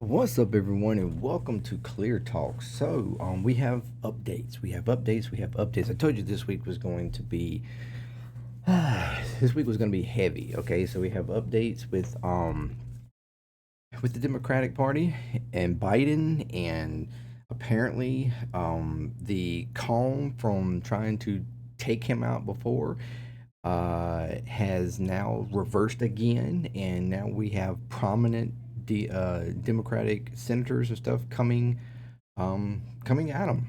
What's up, everyone, and welcome to Clear Talk. So, we have updates. We have updates. We have updates. I told you this week was going to be heavy. Okay, so we have updates with the Democratic Party and Biden, and apparently the calm from trying to take him out before has now reversed again, and now we have prominent Democratic senators and stuff coming at him,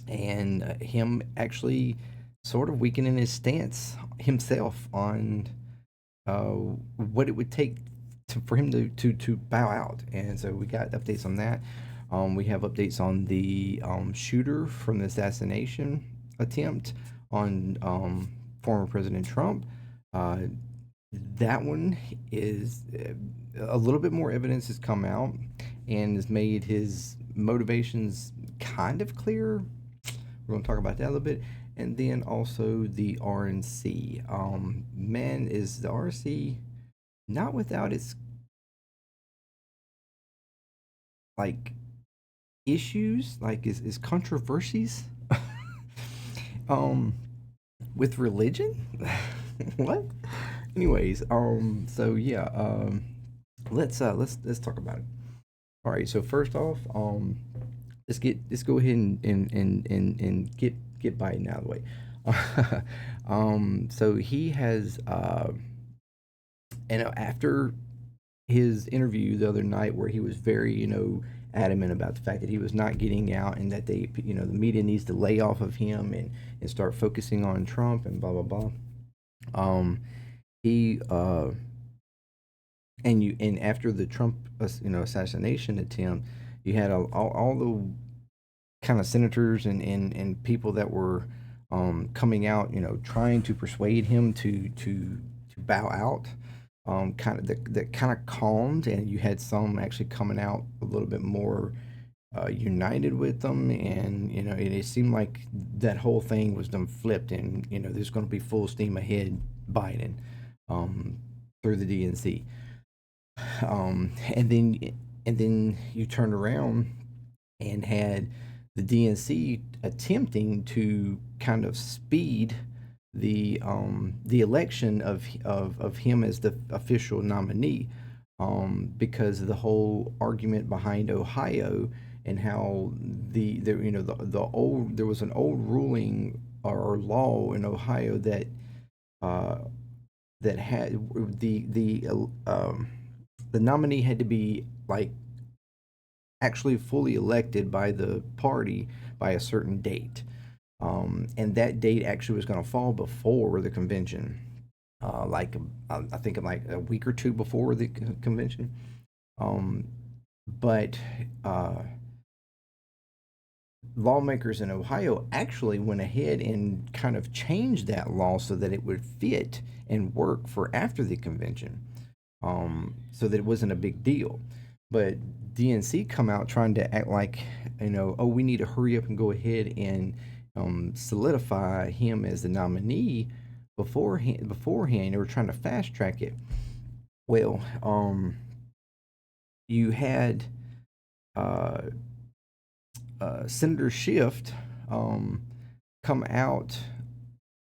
and him actually sort of weakening his stance himself on uh, what it would take for him to bow out. And so we got updates on that. We have updates on the shooter from the assassination attempt on former President Trump. Uh, that one is a little bit more evidence has come out and has made his motivations kind of clear. We're going to talk about that a little bit. And then also the RNC. Man, is the RNC not without its like issues, like is controversies um with religion? What? Anyways, so yeah, let's talk about it. All right, so first off, let's go ahead and get Biden out of the way. So he has and after his interview the other night where he was very, adamant about the fact that he was not getting out and that the media needs to lay off of him and start focusing on Trump and blah blah blah. Um, he and after the Trump assassination attempt, you had all the kind of senators and people that were coming out, trying to persuade him to bow out. Kind of that kind of calmed, and you had some actually coming out a little bit more united with them, and it seemed like that whole thing was done flipped, and there's going to be full steam ahead Biden um, through the DNC, and then you turned around and had the DNC attempting to kind of speed the election of him as the official nominee, because of the whole argument behind Ohio and how the old there was an old ruling or law in Ohio that uh, that had the nominee had to be like actually fully elected by the party by a certain date. And that date actually was going to fall before the convention, like I think like a week or two before the convention. Um, but lawmakers in Ohio actually went ahead and kind of changed that law so that it would fit and work for after the convention, so that it wasn't a big deal. But DNC come out trying to act like, oh, we need to hurry up and go ahead and solidify him as the nominee beforehand. They were trying to fast track it. Well, you had uh, Senator Schiff um, come out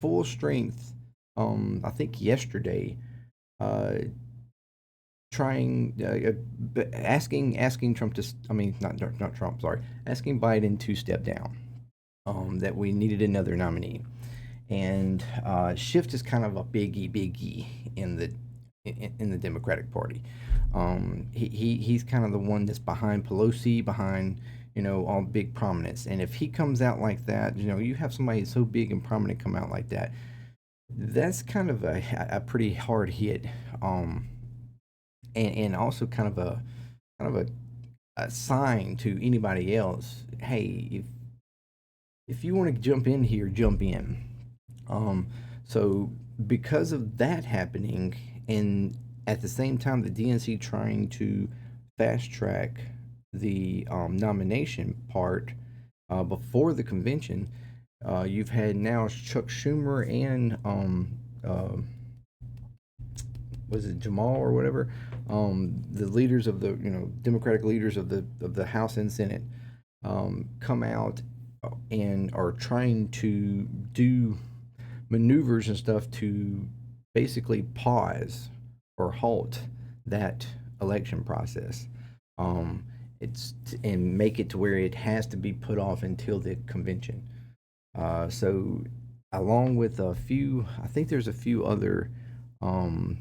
full strength. I think yesterday, uh, trying asking Trump to, I mean, not Trump, sorry, asking Biden to step down. That we needed another nominee, and Schiff is kind of a biggie in the Democratic Party. He's kind of the one that's behind Pelosi, behind all big prominence. And if he comes out like that, you have somebody so big and prominent come out like that, that's kind of a pretty hard hit. And also kind of a sign to anybody else. Hey, if you want to jump in here, jump in. Um, so because of that happening, and at the same time, the DNC trying to fast track the nomination part before the convention, you've had now Chuck Schumer and was it Jamal or whatever, the leaders of the Democratic leaders of the House and Senate come out and are trying to do maneuvers and stuff to basically pause or halt that election process. Um, and make it to where it has to be put off until the convention. So, along with a few, I think there's a few other um,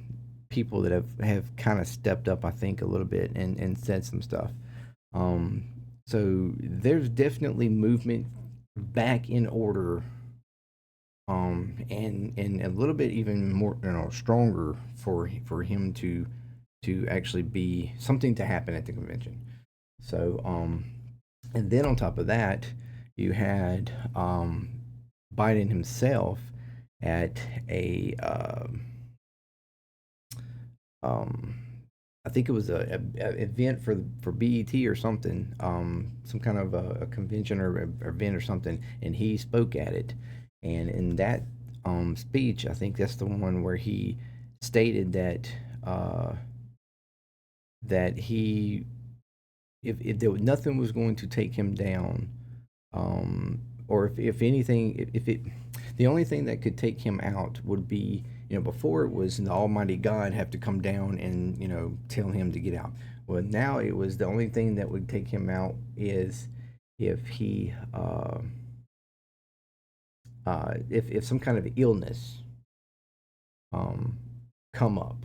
people that have kind of stepped up, I think, a little bit and said some stuff. Um, so there's definitely movement back in order, and a little bit even more, stronger for him to actually be something to happen at the convention. So, and then on top of that, you had Biden himself at a um, I think it was a event for BET or something, some kind of a convention or a event or something, and he spoke at it. And in that speech, I think that's the one where he stated that that he if there was nothing was going to take him down, or if anything, if it, the only thing that could take him out would be, before it was the Almighty God have to come down and tell him to get out. Well, now it was the only thing that would take him out is if he if some kind of illness um, come up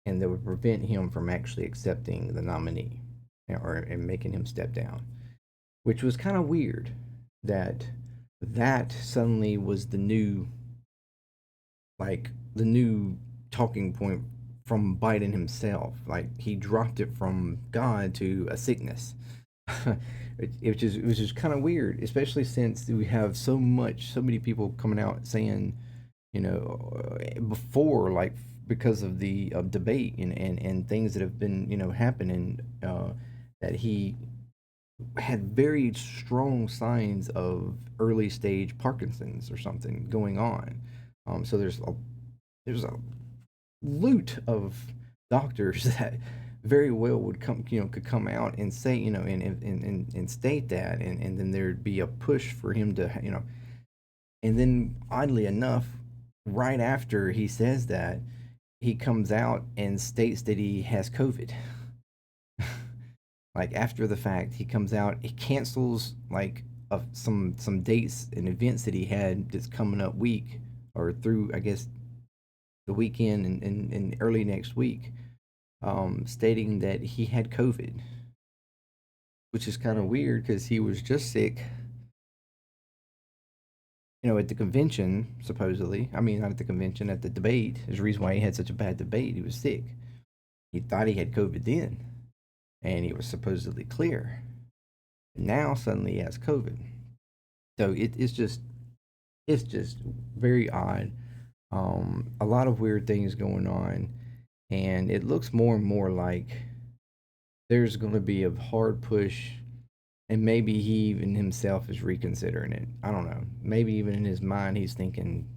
and that would prevent him from actually accepting the nominee or and making him step down, which was kind of weird that that suddenly was the new talking point from Biden himself. Like he dropped it from God to a sickness. It was just kind of weird, especially since we have so many people coming out saying, before, like, because of the debate and things that have been happening, that he had very strong signs of early stage Parkinson's or something going on. So there's a loot of doctors that very well would come, could come out and say, and state that, and then there'd be a push for him to, and then oddly enough, right after he says that, he comes out and states that he has COVID. Like after the fact, he comes out, he cancels like some dates and events that he had this coming up week or through, I guess, the weekend and early next week, stating that he had COVID, which is kind of weird because he was just sick, at the convention, supposedly. I mean, not at the convention, at the debate. There's a reason why he had such a bad debate. He was sick. He thought he had COVID then, and he was supposedly clear. Now suddenly he has COVID. So it's just very odd. A lot of weird things going on, and it looks more and more like there's going to be a hard push, and maybe he even himself is reconsidering it. I don't know. Maybe even in his mind he's thinking,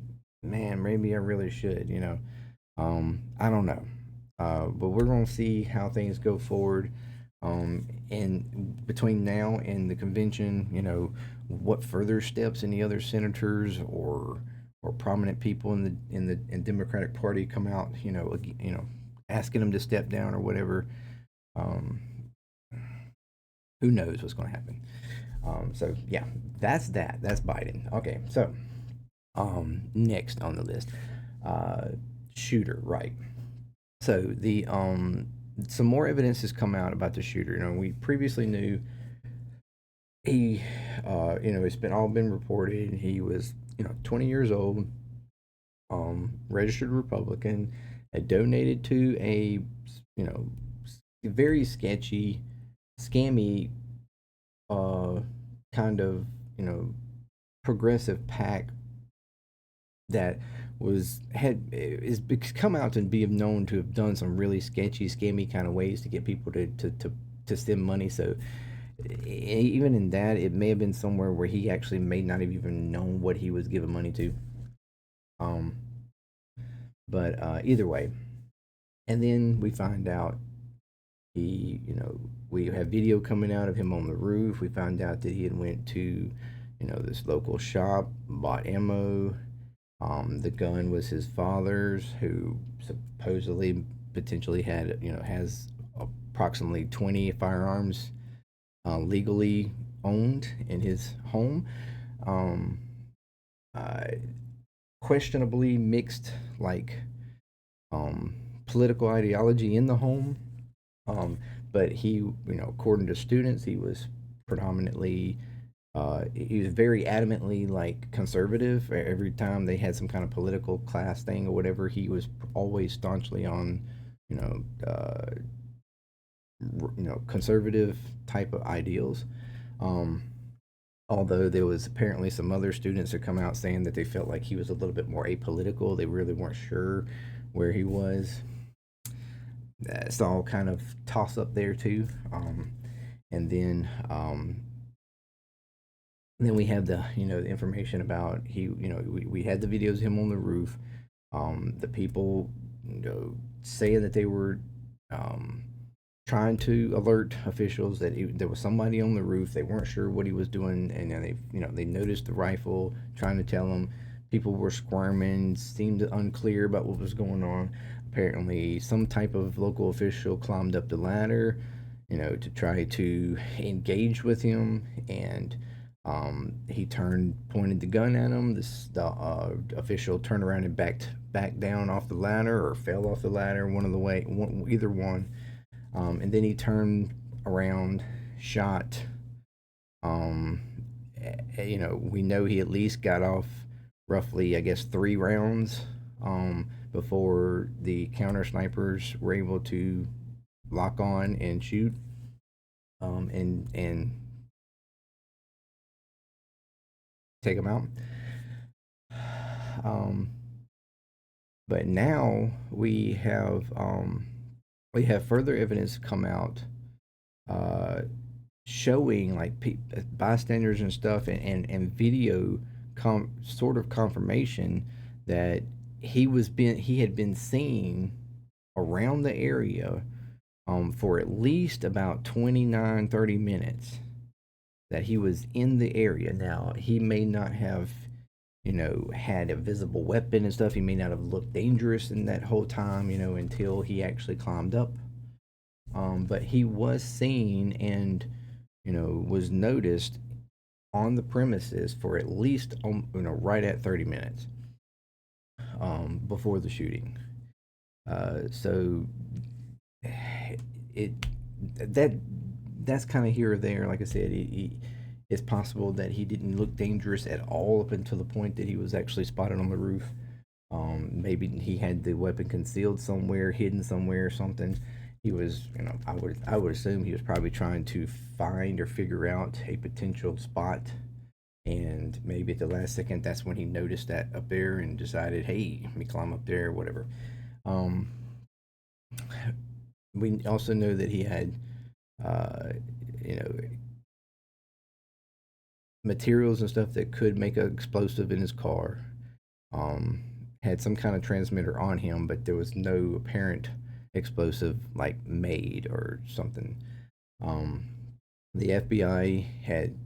man, maybe I really should. I don't know. But we're going to see how things go forward. And between now and the convention, what further steps any other senators or prominent people in Democratic Party come out, asking them to step down or whatever. Um, who knows what's going to happen? So yeah, that's that. That's Biden. Okay, so next on the list, uh, shooter, right? So the some more evidence has come out about the shooter. We previously knew he, it's been all been reported. He was, 20 years old, registered Republican, had donated to a, you know, very sketchy, scammy, uh, kind of, progressive pack that was had is come out to be known to have done some really sketchy, scammy kind of ways to get people to send money. So even in that, it may have been somewhere where he actually may not have even known what he was giving money to. Um, but either way, And then we find out we have video coming out of him on the roof. We found out that he had went to, this local shop, bought ammo. The gun was his father's, who supposedly potentially had, has approximately 20 firearms legally owned in his home. Um, uh, Questionably mixed, like, um, political ideology in the home. Um, but according to students, he was predominantly, he was very adamantly like conservative. Every time they had some kind of political class thing or whatever, he was always staunchly on, you know, uh, conservative type of ideals. Um, Although there was apparently some other students that come out saying that they felt like he was a little bit more apolitical. They really weren't sure where he was. It's all kind of toss up there too. And then we have the information about we had the videos of him on the roof. The people saying that they were um, trying to alert officials that there was somebody on the roof. They weren't sure what he was doing, and then they noticed the rifle, trying to tell them. People were squirming, seemed unclear about what was going on. Apparently, some type of local official climbed up the ladder, to try to engage with him, and he pointed the gun at him. The official turned around and back down off the ladder, or fell off the ladder, either one. And then he turned around, shot. Um, we know he at least got off roughly, I guess, 3 rounds before the counter snipers were able to lock on and shoot, and take him out. Um, but now we have further evidence come out, uh, showing like bystanders and stuff, and video sort of confirmation that he had been seen around the area for at least about 29-30 minutes, that he was in the area. Now, he may not have, had a visible weapon and stuff. He may not have looked dangerous in that whole time, until he actually climbed up. But he was seen and, was noticed on the premises for at least, right at 30 minutes before the shooting. So it that that's kind of here or there. Like I said, it's possible that he didn't look dangerous at all up until the point that he was actually spotted on the roof. Maybe he had the weapon concealed somewhere, hidden somewhere, or something. He was, I would assume he was probably trying to find or figure out a potential spot, and maybe at the last second, that's when he noticed that up there and decided, hey, let me climb up there, or whatever. Um, we also know that he had, uh, you know, materials and stuff that could make an explosive in his car. Um, had some kind of transmitter on him, but there was no apparent explosive like made or something. Um, the FBI had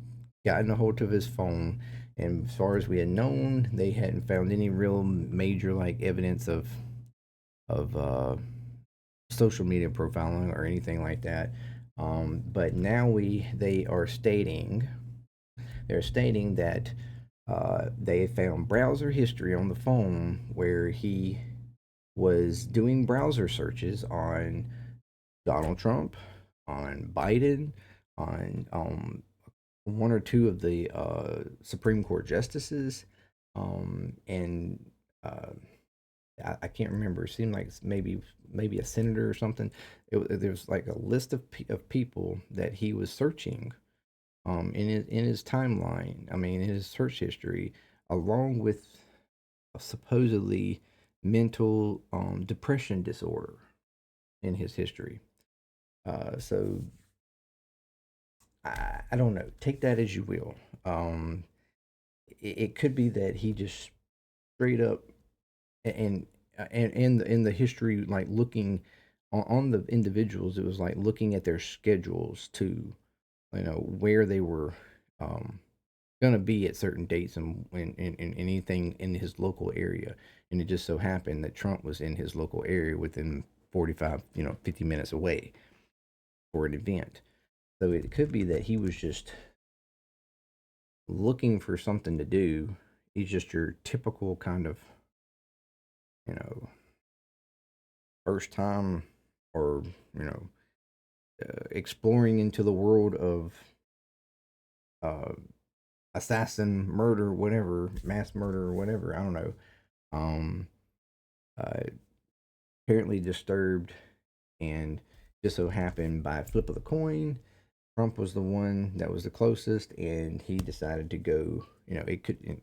gotten a hold of his phone, and as far as we had known, they hadn't found any real major like evidence of social media profiling or anything like that. But now they're stating that they found browser history on the phone where he was doing browser searches on Donald Trump, on Biden, on one or two of the Supreme Court justices, and uh, I can't remember. It seemed like maybe a senator or something. There's like a list of people that he was searching in his timeline. I mean, in his search history, along with a supposedly mental depression disorder in his history. So I don't know. Take that as you will. It could be that he just straight up, and and in the history, like looking on the individuals, it was like looking at their schedules to, where they were um, gonna be at certain dates and anything in his local area. And it just so happened that Trump was in his local area within 45, 50 minutes away for an event. So it could be that he was just looking for something to do. He's just your typical kind of, you know, first time or, you know, exploring into the world of uh, assassin, murder, whatever, mass murder, or whatever. I don't know. Um, uh, Apparently disturbed, and just so happened by a flip of the coin, Trump was the one that was the closest, and he decided to go. It could,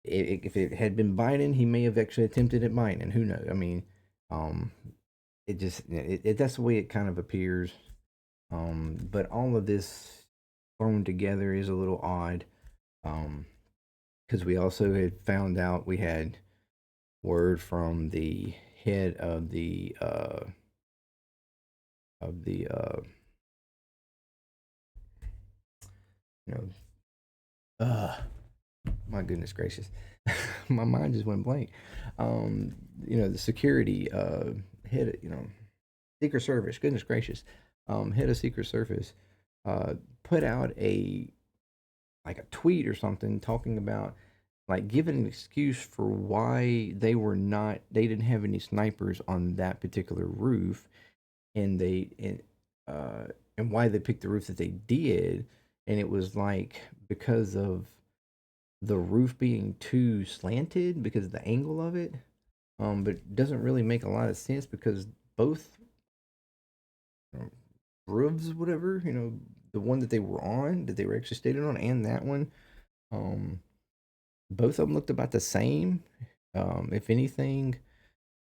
if it had been Biden, he may have actually attempted at Biden. Who knows? I mean, um, it just that's the way it kind of appears. But all of this thrown together is a little odd. Um, because we also had found out we had word from the head of the you know uh my goodness gracious, my mind just went blank. um the security head, Secret Service, goodness gracious, head of Secret Service, uh put out a like a tweet or something talking about, like, giving an excuse for why they didn't have any snipers on that particular roof, and uh and why they picked the roof that they did. And it was like because of the roof being too slanted because of the angle of it. But it doesn't really make a lot of sense because both um, roofs, whatever, the one that they were on, that they were actually stated on, and that one, um, both of them looked about the same. If anything,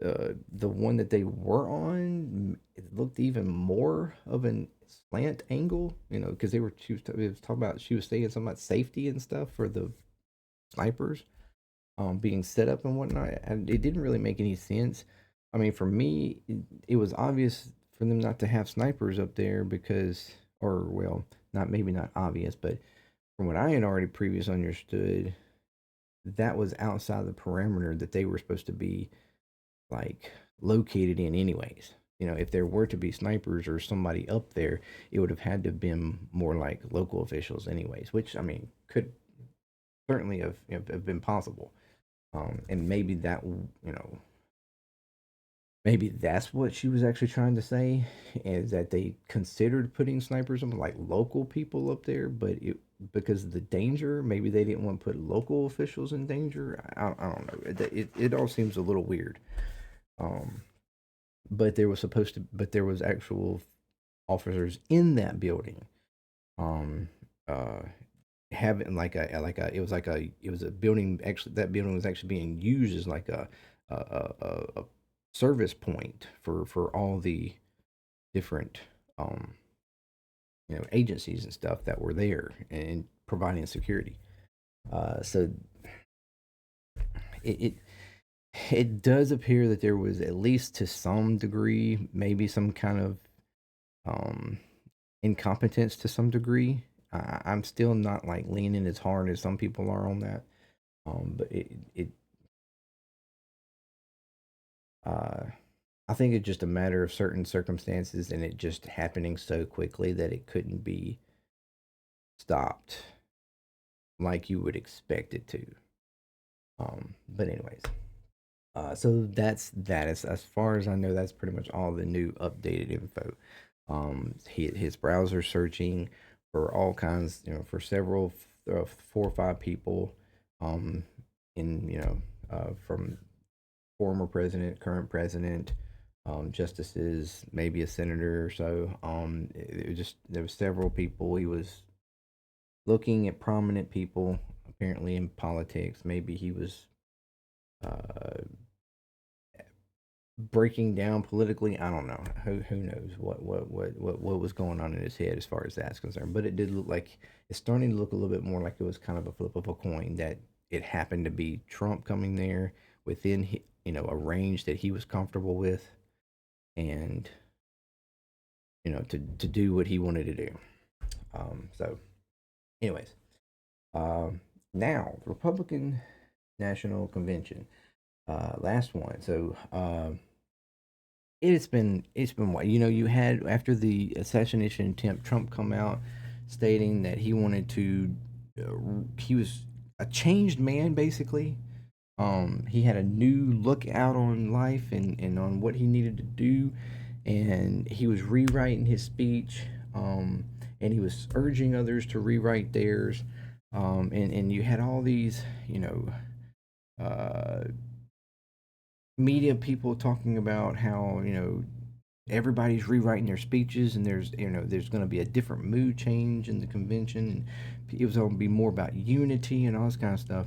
the one that they were on, it looked even more of an slant angle, because it was talking about, she was saying something about safety and stuff for the snipers being set up and whatnot. And it didn't really make any sense. I mean, for me, it was obvious for them not to have snipers up there because, or well, not maybe not obvious, but from what I had already previously understood, that was outside the parameter that they were supposed to be like located in anyways. If there were to be snipers or somebody up there, it would have had to have been more like local officials anyways, which I mean could certainly have been possible. And maybe maybe that's what she was actually trying to say, is that they considered putting snipers on like local people up there, but because of the danger, maybe they didn't want to put local officials in danger. I don't know. It all seems a little weird. Um, but there was actual officers in that building. Um, uh, Having it was a building, actually that building was actually being used as like a service point for all the different um agencies and stuff that were there and providing security. So it, it it does appear that there was, at least to some degree, maybe some kind of um incompetence to some degree. I'm still not like leaning as hard as some people are on that. But uh, I think it's just a matter of certain circumstances and it just happening so quickly that it couldn't be stopped like you would expect it to. But anyways, so that's that. As far as I know, that's pretty much all the new updated info. His browser searching for all kinds, for several, 4 or 5 people, um, in from former president, current president, justices, maybe a senator or so. It was just, there were several people. He was looking at prominent people apparently in politics. Maybe he was uh, breaking down politically. I don't know. Who knows what was going on in his head as far as that's concerned. But it did look like, it's starting to look a little bit more like it was kind of a flip of a coin, that it happened to be Trump coming there within a range that he was comfortable with, and to do what he wanted to do. So, anyways, um, now the Republican National Convention, last one. So, it's been what you had after the assassination attempt. Trump come out stating that he wanted to. He was a changed man, basically. He had a new look out on life and on what he needed to do, and he was rewriting his speech, and he was urging others to rewrite theirs, and you had all these, uh, media people talking about how everybody's rewriting their speeches, and there's going to be a different mood change in the convention, and it was going to be more about unity and all this kind of stuff.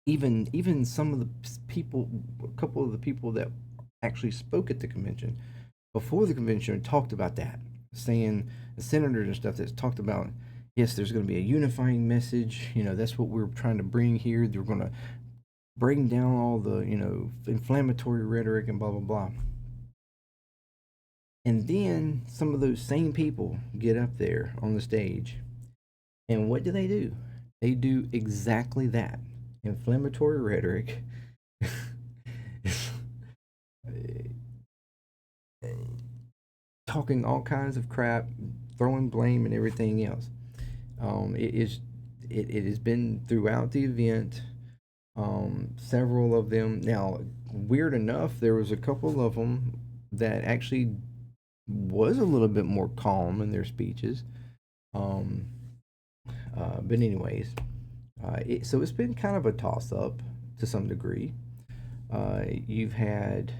Even some of the people, a couple of the people that actually spoke at the convention before the convention talked about that, saying the senators and stuff that talked about, yes, there's going to be a unifying message. That's what we're trying to bring here. They're going to bring down all the inflammatory rhetoric and blah blah blah. And then some of those same people get up there on the stage, and what do? They do exactly that. Inflammatory rhetoric, talking all kinds of crap, throwing blame and everything else. It has been throughout the event. Several of them. Now, weird enough, there was a couple of them that actually was a little bit more calm in their speeches. Um, but anyways, so it's been kind of a toss up to some degree. You've had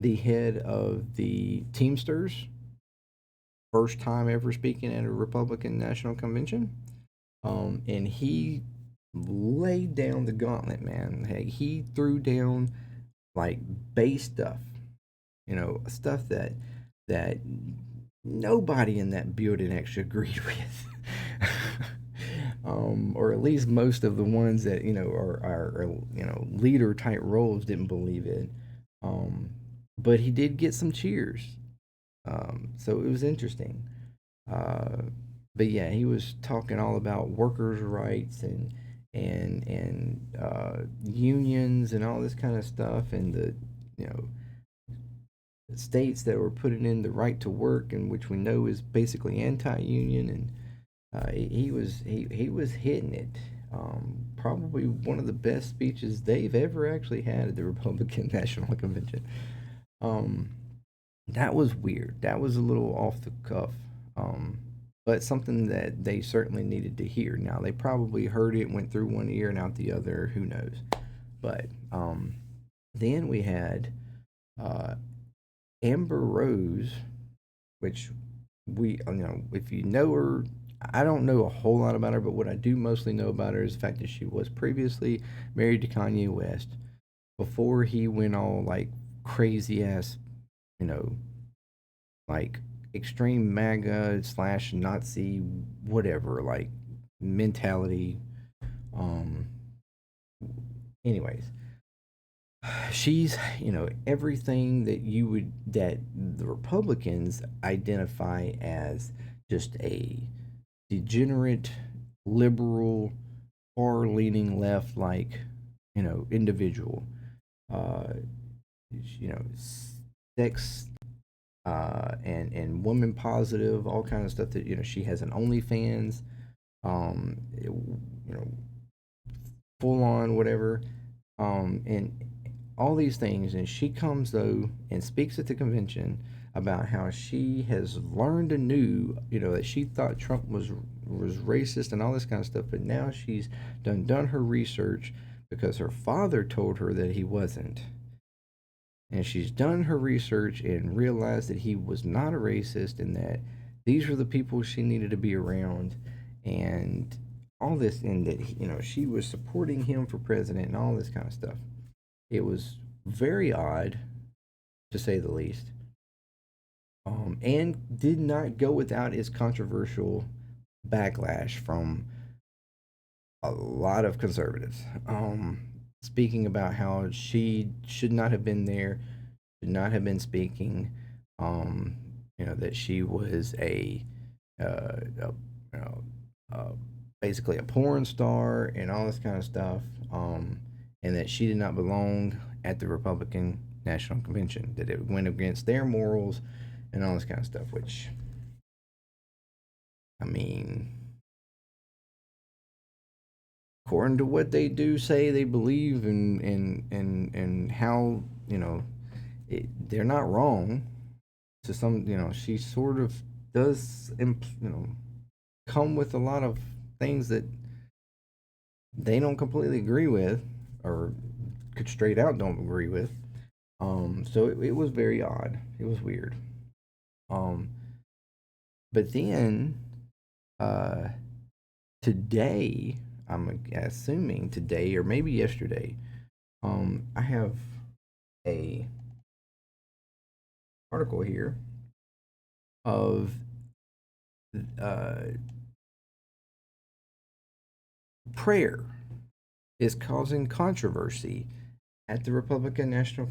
the head of the Teamsters, first time ever speaking at a Republican National Convention, and he laid down the gauntlet, man. Hey, he threw down like base stuff, stuff that nobody in that building actually agreed with. Or at least most of the ones that are leader type roles didn't believe it. Um, but he did get some cheers, so it was interesting. Uh, but yeah, he was talking all about workers' rights and unions and all this kind of stuff, and the you know states that were putting in the right to work, and which we know is basically anti-union, and he was hitting it. Probably one of the best speeches they've ever actually had at the Republican National Convention. Um, that was weird. That was a little off the cuff. Um, but something that they certainly needed to hear. Now they probably heard it, went through one ear and out the other. Who knows? But then we had uh, Amber Rose, which if you know her, I don't know a whole lot about her, but what I do mostly know about her is the fact that she was previously married to Kanye West before he went all like crazy ass, you know, like extreme MAGA slash Nazi, whatever, like mentality. Um, anyways, she's everything that the Republicans identify as just a degenerate liberal far leaning left like individual, uh you know sex, and woman positive, all kind of stuff, that she has an OnlyFans, full on whatever, and all these things. And she comes though and speaks at the convention about how she has learned anew, that she thought Trump was racist and all this kind of stuff, but now she's done her research because her father told her that he wasn't. And she's done her research and realized that he was not a racist, and that these were the people she needed to be around, and all this, and that she was supporting him for president and all this kind of stuff. It was very odd, to say the least, and did not go without its controversial backlash from a lot of conservatives. speaking about how she should not have been there, should not have been speaking. Um, that she was a you know, uh, basically a porn star and all this kind of stuff. And that she did not belong at the Republican National Convention. That it went against their morals and all this kind of stuff. Which, I mean, according to what they do say they believe and how they're not wrong. To some, she sort of does come with a lot of things that they don't completely agree with, or could straight out don't agree with. So it was very odd. It was weird. Um, but then uh, today, I'm assuming today or maybe yesterday, I have a article here of uh, prayer is causing controversy at the Republican National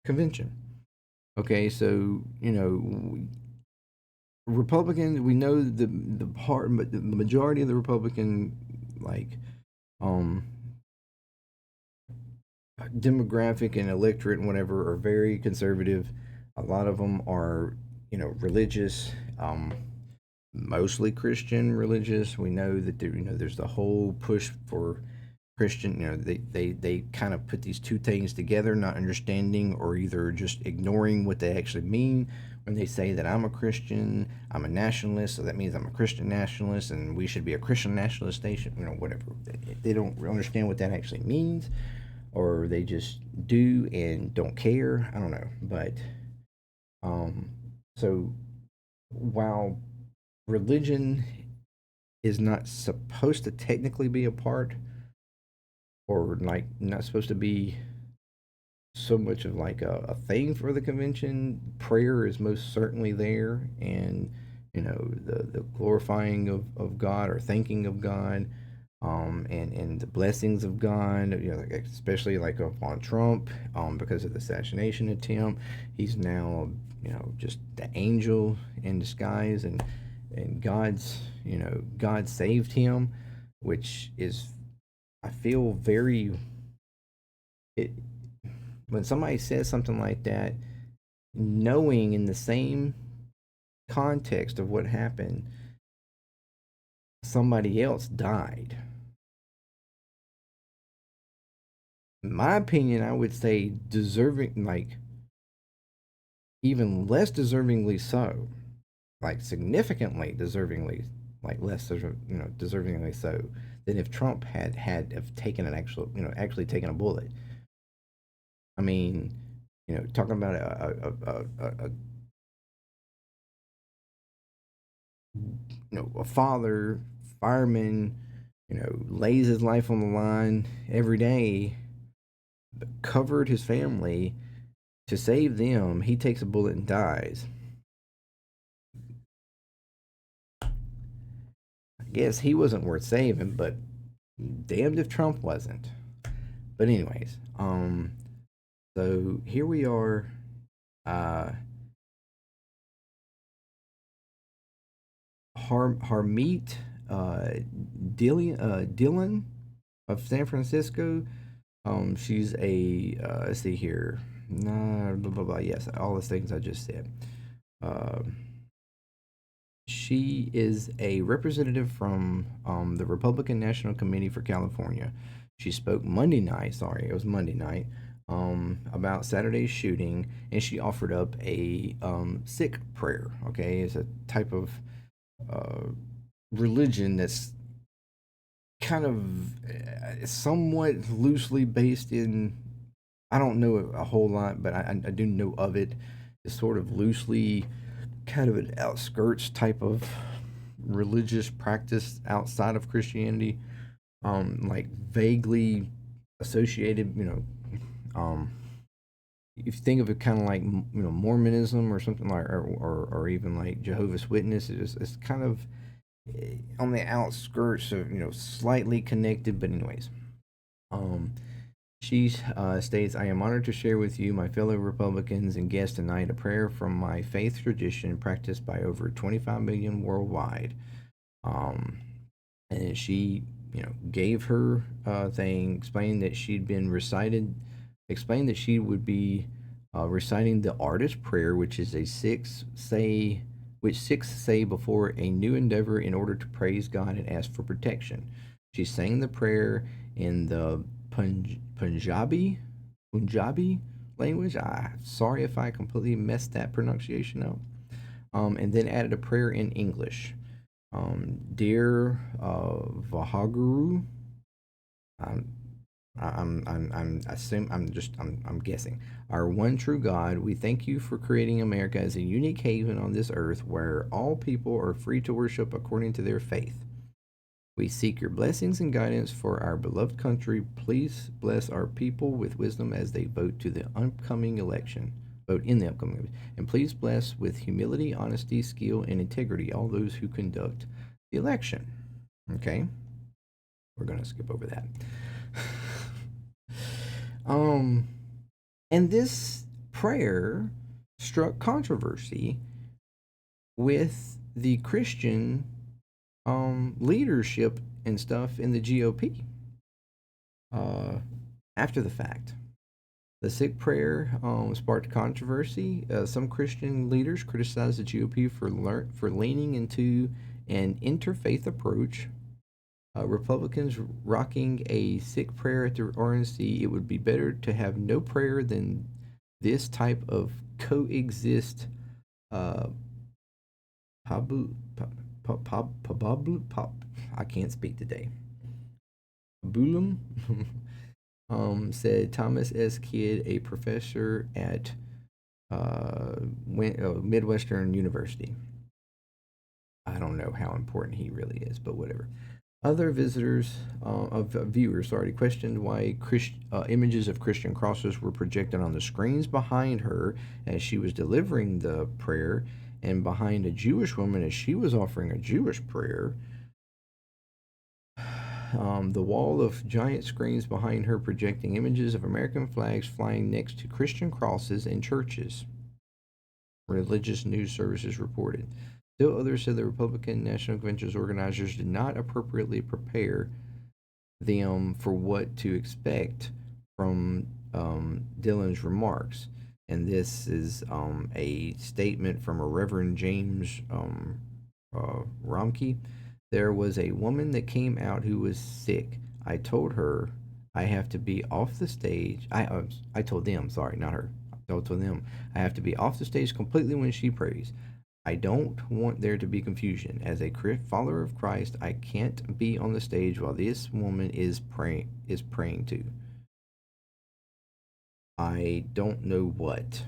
Convention. Okay, so Republicans, we know the majority of the Republican like um demographic and electorate and whatever are very conservative. A lot of them are religious, mostly Christian religious. We know that there's the whole push for Christian. They kind of put these two things together, not understanding or either just ignoring what they actually mean when they say that I'm a Christian, I'm a nationalist, so that means I'm a Christian nationalist, and we should be a Christian nationalist station. Whatever. They don't understand what that actually means, or they just do and don't care. I don't know, but um, so while religion is not supposed to technically be a part, or like not supposed to be so much of like a thing for the convention, prayer is most certainly there, and the glorifying of God or thanking of God, and the blessings of God, like especially like upon Trump, because of the assassination attempt. He's now just the angel in disguise, and God saved him, which is, I feel very it when somebody says something like that, knowing in the same context of what happened, somebody else died. In my opinion, I would say deserving, like even less deservingly so, like significantly deservingly, like less, deservingly so than if Trump had have taken an actual, actually taken a bullet. I mean, talking about a father, fireman, lays his life on the line every day, covered his family to save them. He takes a bullet and dies. I guess he wasn't worth saving, but damned if Trump wasn't. But anyways, so here we are. Uh, Harmeet Dillon of San Francisco. She's a let's see here. Nah, blah blah blah. Yes, all the things I just said. Um, she is a representative from the Republican National Committee for California. She spoke Monday night. Sorry, it was Monday night. About Saturday's shooting, and she offered up a sick prayer. Okay, it's a type of uh, religion that's kind of somewhat loosely based in. I don't know a whole lot, but I do know of it. It's sort of loosely, kind of an outskirts type of religious practice outside of Christianity, like vaguely associated. Um, if you think of it kind of like Mormonism or something like, or even like Jehovah's Witness, it's kind of on the outskirts of slightly connected, but anyways. Um, she states, I am honored to share with you, my fellow Republicans and guests tonight, a prayer from my faith tradition practiced by over 25 million worldwide. Um, and she, gave her thing, explained that she'd been recited, explained that she would be reciting the artist prayer, which is a six say before a new endeavor in order to praise God and ask for protection. She sang the prayer in the Punjabi language. Sorry if I completely messed that pronunciation up. And then added a prayer in English. Dear Vahaguru, I'm, I'm guessing. Our one true God, we thank you for creating America as a unique haven on this earth where all people are free to worship according to their faith. We seek your blessings and guidance for our beloved country. Please bless our people with wisdom as they vote to the upcoming election. Vote in the upcoming election. And please bless with humility, honesty, skill, and integrity all those who conduct the election. Okay? We're going to skip over that. um, and this prayer struck controversy with the Christian leadership and stuff in the GOP uh, after the fact. The sick prayer sparked controversy. Some Christian leaders criticized the GOP for leaning into an interfaith approach. Republicans rocking a sick prayer at the RNC. It would be better to have no prayer than this type of coexist. Uh, pabu, I can't speak today. Bulum said Thomas S. Kidd, a professor at Midwestern University. I don't know how important he really is, but whatever. Other visitors, viewers, questioned why images of Christian crosses were projected on the screens behind her as she was delivering the prayer, and behind a Jewish woman as she was offering a Jewish prayer. The wall of giant screens behind her projecting images of American flags flying next to Christian crosses in churches, religious news services reported. Still others said the Republican National Convention's organizers did not appropriately prepare them for what to expect from Dylan's remarks. And this is a statement from a Reverend James Romke. There was a woman that came out who was sick. I told her I have to be off the stage. I told them, sorry, not her. I told them I have to be off the stage completely when she prays. I don't want there to be confusion. As a follower of Christ, I can't be on the stage while this woman is praying to. I don't know what.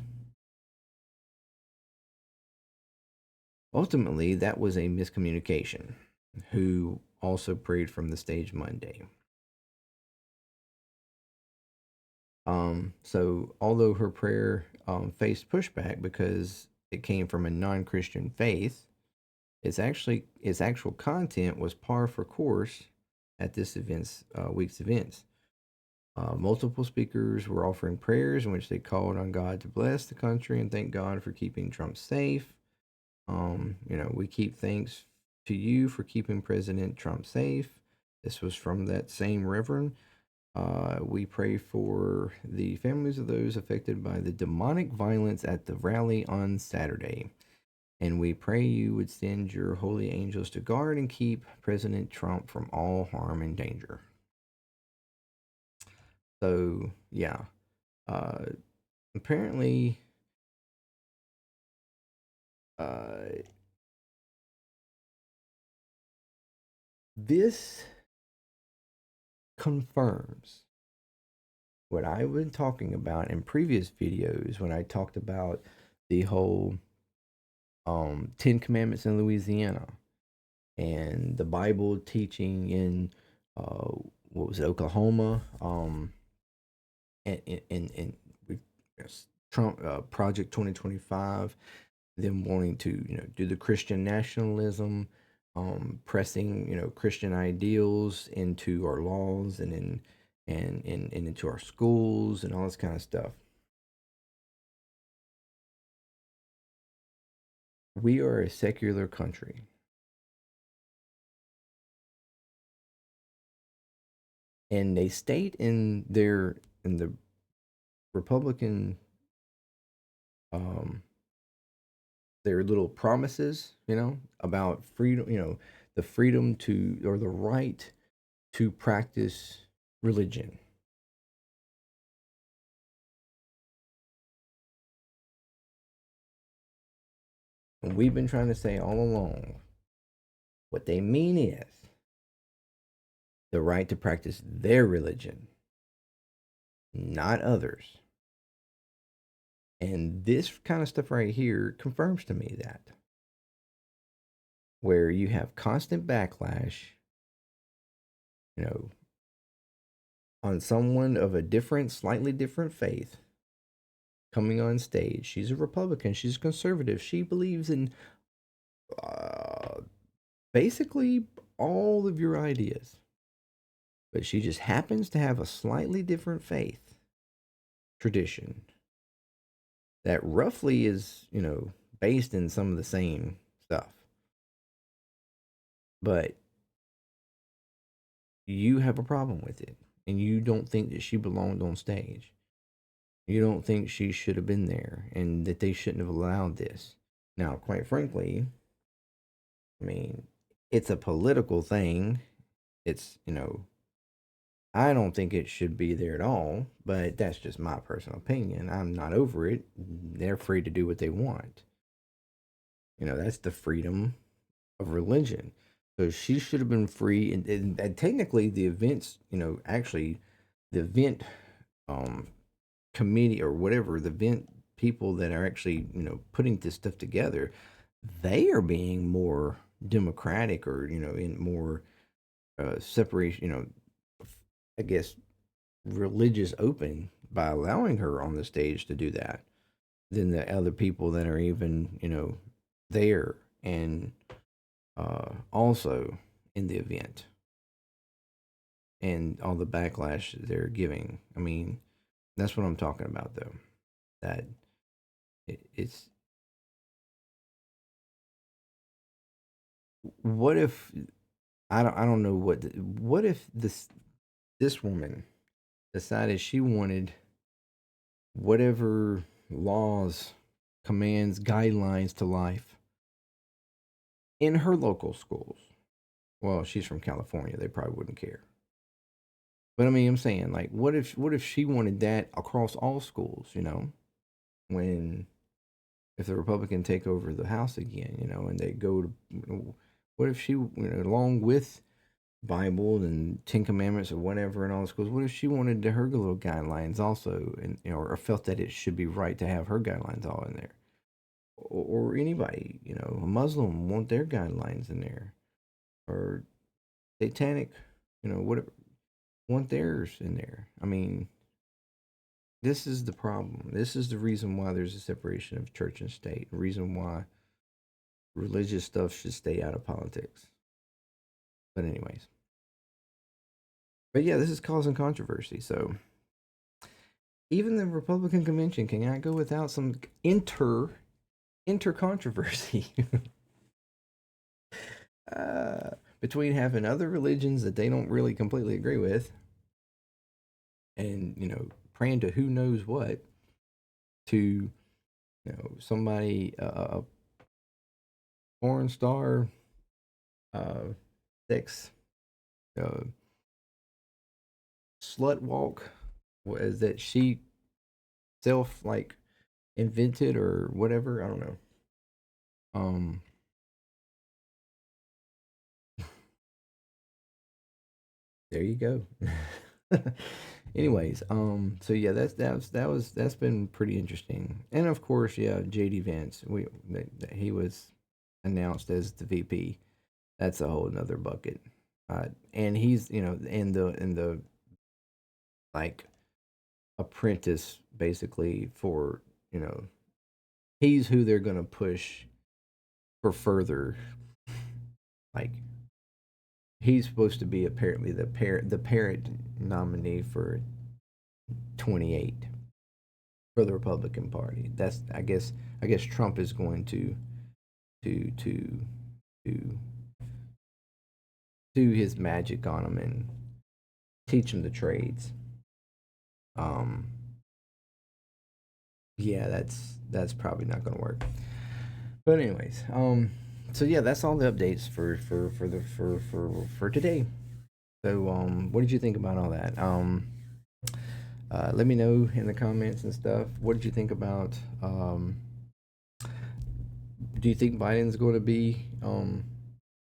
Ultimately, that was a miscommunication. Who also prayed from the stage Monday. So although her prayer faced pushback because it came from a non-Christian faith, its actual content was par for course at this week's events. Multiple speakers were offering prayers in which they called on God to bless the country and thank God for keeping Trump safe. We keep thanks to you for keeping President Trump safe. This was from that same reverend. We pray for the families of those affected by the demonic violence at the rally on Saturday. And we pray you would send your holy angels to guard and keep President Trump from all harm and danger. So, yeah. Apparently, this confirms what I've been talking about in previous videos when I talked about the whole Ten Commandments in Louisiana and the Bible teaching in what was it, Oklahoma, and Trump Project 2025, them wanting to do the Christian nationalism, pressing Christian ideals into our laws and and into our schools and all this kind of stuff. We are a secular country, and they state in the Republican um their little promises, about freedom, the freedom to or the right to practice religion. And we've been trying to say all along what they mean is the right to practice their religion, not others. And this kind of stuff right here confirms to me that, where you have constant backlash, you know, on someone of a different, slightly different faith coming on stage. She's a Republican, she's conservative, she believes in uh, basically all of your ideas, but she just happens to have a slightly different faith tradition that roughly is, based in some of the same stuff. But you have a problem with it, and you don't think that she belonged on stage. You don't think she should have been there, and that they shouldn't have allowed this. Now, quite frankly, I mean, it's a political thing. It's, I don't think it should be there at all, but that's just my personal opinion. I'm not over it. They're free to do what they want. That's the freedom of religion. So she should have been free. And technically, the events, actually, the event um, committee or whatever, the event people that are actually, putting this stuff together, they are being more democratic or, in more separation, I guess, religious open by allowing her on the stage to do that than the other people that are even, there and also in the event and all the backlash they're giving. I mean, that's what I'm talking about, though. That it's what if I don't know what if this woman decided she wanted whatever laws, commands, guidelines to life in her local schools. Well, she's from California; they probably wouldn't care. But I mean, I'm saying, like, what if she wanted that across all schools? When if the Republican take over the House again, and they go to, what if she, along with Bible and Ten Commandments or whatever in all the schools, what if she wanted her little guidelines also, and or felt that it should be right to have her guidelines all in there, or anybody, a Muslim want their guidelines in there, or satanic, whatever want theirs in there. I mean, this is the problem. This is the reason why there's a separation of church and state. The reason why religious stuff should stay out of politics. But anyways, but yeah, this is causing controversy. So even the Republican convention cannot go without some inter controversy uh, between having other religions that they don't really completely agree with, and praying to who knows what, to somebody, a porn star, uh, sex, uh, slut walk, was that she self like invented or whatever. I don't know. Um, there you go. Anyways, so yeah, that's been pretty interesting, and of course, yeah, JD Vance, he was announced as the VP. That's a whole nother bucket. And he's in the like apprentice basically for you know he's who they're gonna push for further like he's supposed to be apparently the parent nominee for 28 for the Republican Party. That's I guess Trump is going to to to do his magic on him and teach him the trades. Um, yeah, that's probably not going to work. But anyways, so yeah, that's all the updates for today. So what did you think about all that? Let me know in the comments and stuff. What did you think about? Do you think Biden's going to be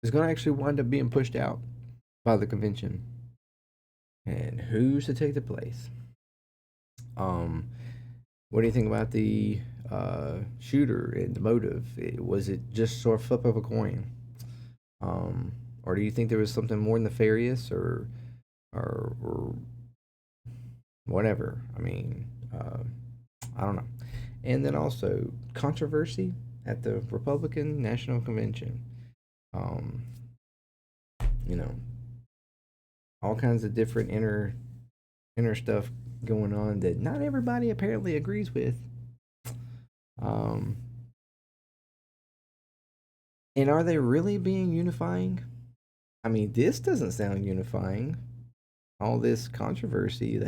is going to actually wind up being pushed out by the convention? And who's to take the place? Um, what do you think about the shooter and the motive? Was it just sort of flip of a coin, or do you think there was something more nefarious or whatever? I mean, I don't know. And then also controversy at the Republican National Convention. Um, you know, all kinds of different inner stuff going on that not everybody apparently agrees with. Um, and are they really being unifying? I mean, this doesn't sound unifying. All this controversy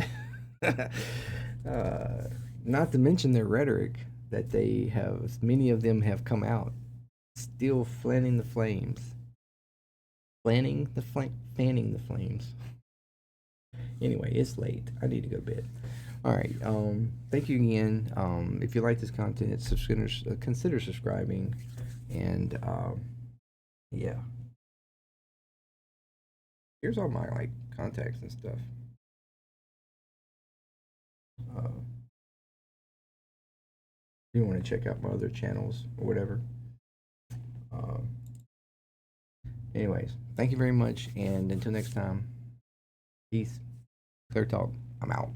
that, not to mention their rhetoric that they have, many of them have come out, still fanning the flames, fanning the flames. Anyway, it's late. I need to go to bed. All right. Thank you again. If you like this content, consider subscribing, and yeah. Here's all my like contacts and stuff. Uh, if you want to check out my other channels or whatever. Uh, anyways, thank you very much, and until next time, peace. Clear Talk. I'm out.